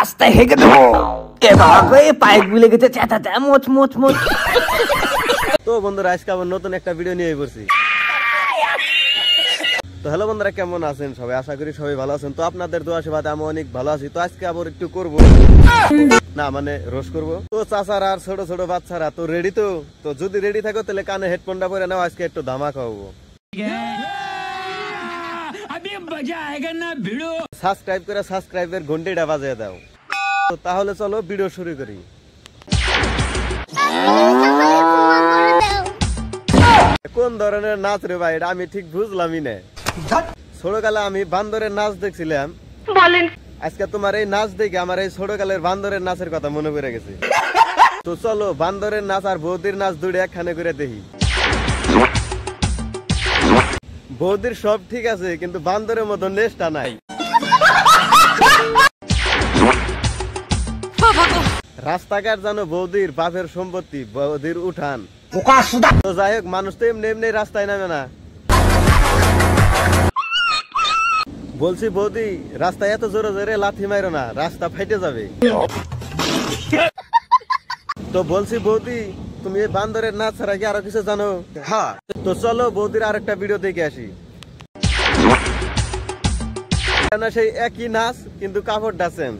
রাস্তায় হেঁকে দেবো। পাইপ গুলে গেছে চেঁচাচা মোচ মোচ মোচ। তো বন্ধুরা আজকে আবার নতুন একটা ভিডিও নিয়ে পড়ছি। তো হ্যালো বন্ধুরা, কেমন আছেন সবাই? আশা করি সবাই ভালো আছেন। তো আপনাদের দোয়া আশীর্বাদে আমি অনেক ভালো আছি। তো আজকে আবার একটু করবো না মানে রোজ করবো। তো চাচারা আর ছোট ছোট বাচ্চারা তো রেডি। তো যদি রেডি থাকো তাহলে কানে হেডফোনটা পরে নাও, আজকে একটু ধামা খাওয়াবো। সাবস্ক্রাইব করে সাবস্ক্রাইবের ঘন্টিটা বাজিয়ে দাও। তো তাহলে চলো ভিডিও শুরু করি। কোন ধরনের নাচ রে ভাই, এটা আমি ঠিক বুঝলামই না। ছোটকালে আমি বান্দরের নাচ দেখছিলাম, আজকে তোমার এই নাচ দেখে আমার এই ছোটকালের বান্দরের নাচের কথা মনে পড়ে গেছে। তো চলো বান্দরের নাচ আর বৌদির নাচ দুটো একখানে করে দেখি। বৌদির সব ঠিক আছে, কিন্তু বান্দরের মতো নেশটা নাই। রাস্তাঘাট জানো বৌদির বাপের সম্পত্তি, বৌদির উঠান। তো যাই হোক, মানুষ তো এমনি এমনি রাস্তায় নামে না। বলছি বৌদি, রাস্তায় এত জোরে জোরে লাথি মারো না, রাস্তা ফাইটে যাবে। তো বলছি বৌদি, তুমি এই বান্দরের নাচ ছাড়া কি আরো কিছু জানো? হ্যাঁ। তো চলো বৌদির আরেকটা ভিডিও দেখে আসি। সেই একই নাচ কিন্তু কাপড়টা চেঞ্জ।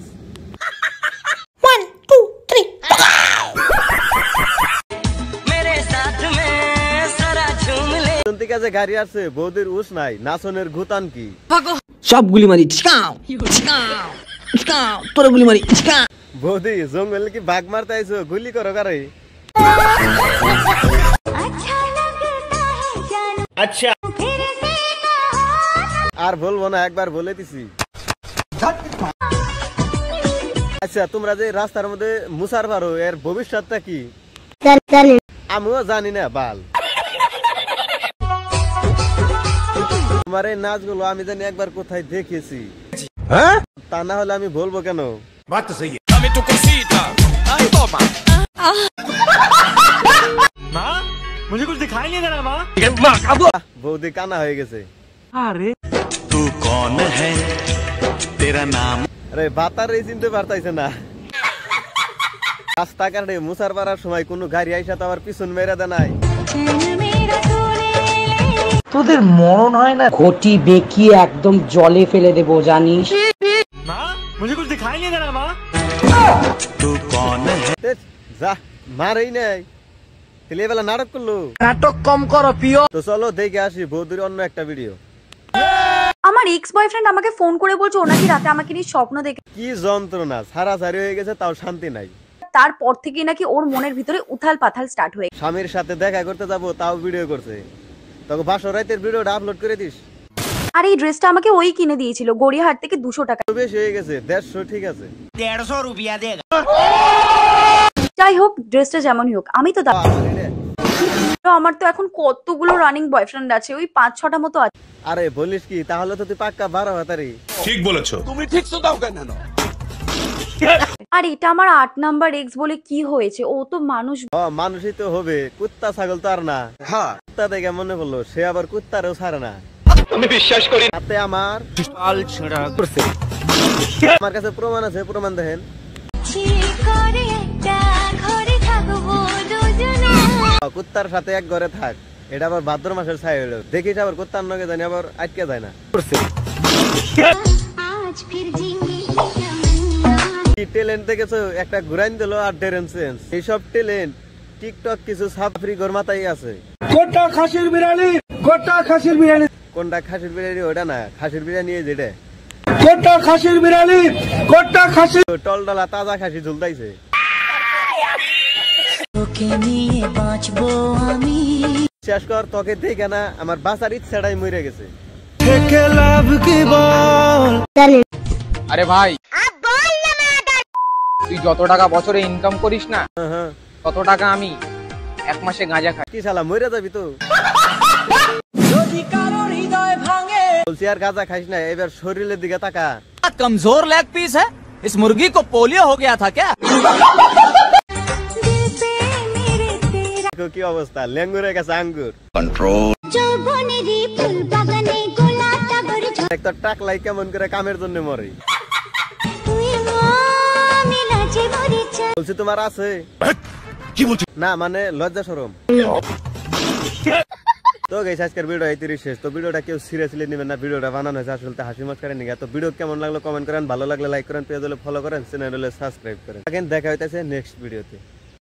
গাড়ি আছে, বৌদির উস নাই, নাচনের গুতান কি? সব গুলি মারি, তোরা গুলি মারি। বৌদি জঙ্গলে কি বাঘ মারতে আইছো? গুলি করো কারে? আচ্ছা আর বলবো না, একবার বলে দিছি। আচ্ছা তোমরা যে রাস্তার মধ্যে মুসার পারো, এর ভবিষ্যৎটা কি? আমিও জানি না বাল। তোমার এই নাচগুলো আমি জানি একবার কোথায় দেখেছি, তা না হলে আমি বলবো কেন? বৌদি কানা হয়ে গেছে। আরে বাতারে চিনতে পারতাইছে না। রাস্তাঘাটে মুসার পাড়ার সময় কোন গাড়ি আইসা তো আবার পিছন মেরে দেয় নাই। তোদের মরণ হয় না? ঘটি বেঁকিয়ে একদম জলে ফেলে দেবো, জানিস? যা মারেই নাই, ছেলেবেলা নাটক করলো। নাটক কম করো প্রিয়। তো চলো দেখে আসি বৌদির অন্য একটা ভিডিও। আমার এক্স বয়ফ্রেন্ড আমাকে ফোন করে বলছে ও নাকি রাতে আমাকে নিয়ে স্বপ্ন দেখে। কি যন্ত্রণা, ছাড়াছাড়ি হয়ে গেছে তাও শান্তি নাই। তারপর থেকে নাকি ওর মনের ভিতরে উথাল পাথাল স্টার্ট হয়ে। স্বামীর সাথে দেখা করতে যাবো তাও ভিডিও করছে। তোকে 500 রাতের ভিডিওটা আপলোড করে দিস। আর এই ড্রেসটা আমাকে ওই কিনে দিয়েছিল গড়িয়াহাট থেকে 200 টাকা। বেশি হয়ে গেছে, 150 ঠিক আছে। 150 রুপিয়া দে। যাই হোক, ড্রেসটা যেমনই হোক, আমি তো আমার তো এখন কতগুলো রানিং বয়ফ্রেন্ড আছে, ওই 5-6টা মতো আছে। আরে বলিস কি, তাহলে তো তুই পাক্কা 12 হাতারি। ঠিক বলেছো তুমি, ঠিক তো দাও কেন? আর এটা আমার 8 নাম্বার এক্স বলে কি হয়েছে? ও তো মানুষ। মানুষই তো হবে, কুত্তা ছাগল তো আর না। হ্যাঁ, কুত্তা দেখে মনে পড়লো সে আবার কুত্তারও ছাড়ে না। আমি বিশ্বাস করি না। তাতে আমার আমার কাছে প্রমাণ আছে, প্রমাণ দেখেন। কুত্তার সাথে এক ঘরে থাক, এটা আবার ভাদ্র মাসের ছাই হলো। দেখিস আবার কুত্তার নগে জানি আবার আটকে যায় না। ট্যালেন্ট দেখেছো, একটা ঘুরাইন দিল আর ডেরেন চেঞ্জ। এইসব ট্যালেন্ট টিকটক কিছু সাফরি ঘর মাথায় আছে। গোটা খাসির বিরিয়ানি, গোটা খাসির বিরিয়ানি। কোনটা খাসির বিরিয়ানি? ওটা না, খাসির বিরিয়ানি যেটা। গোটা খাসির বিরিয়ানি, গোটা খাসি টলডলা তাজা খাসি ঝুলতাইছে। শেষ কর, তোকে দেখে না আমার বাঁচার ইচ্ছাটাই মরে গেছে। আরে ভাই, তুই যত টাকা বছরে ইনকাম করিস না, তত টাকা আমি এক মাসে গাঁজা খাই। কি শালা মরে যাবি তো? বলছি আর গাঁজা খাইস না, এবার শরীরের দিকে তাকা। कमजोर लेग पीस है, इस मुर्गी को पोलियो हो गया था क्या? কি অবস্থা, লেঙ্গুরে গেছে আঙ্গুর। একটা টাকলাই কেমন করে কামের জন্য মরে। বলছি তোমার আছে কি বলছিস? না মানে লজ্জা শরম। তো গাইস আজকের ভিডিও এই শেষ। তো ভিডিওটা কেউ সিরিয়াসলি নেবেন না, ভিডিওটা বানানো হয়েছে আসলে হাসি মজা নিয়ে। তো ভিডিও কেমন লাগলো কমেন্ট করেন, ভালো লাগলে লাইক করেন, পেজ হলে ফলো করেন, চ্যানেল হলে সাবস্ক্রাইব করেন। দেখা হইতেছে নেক্সট ভিডিওতে।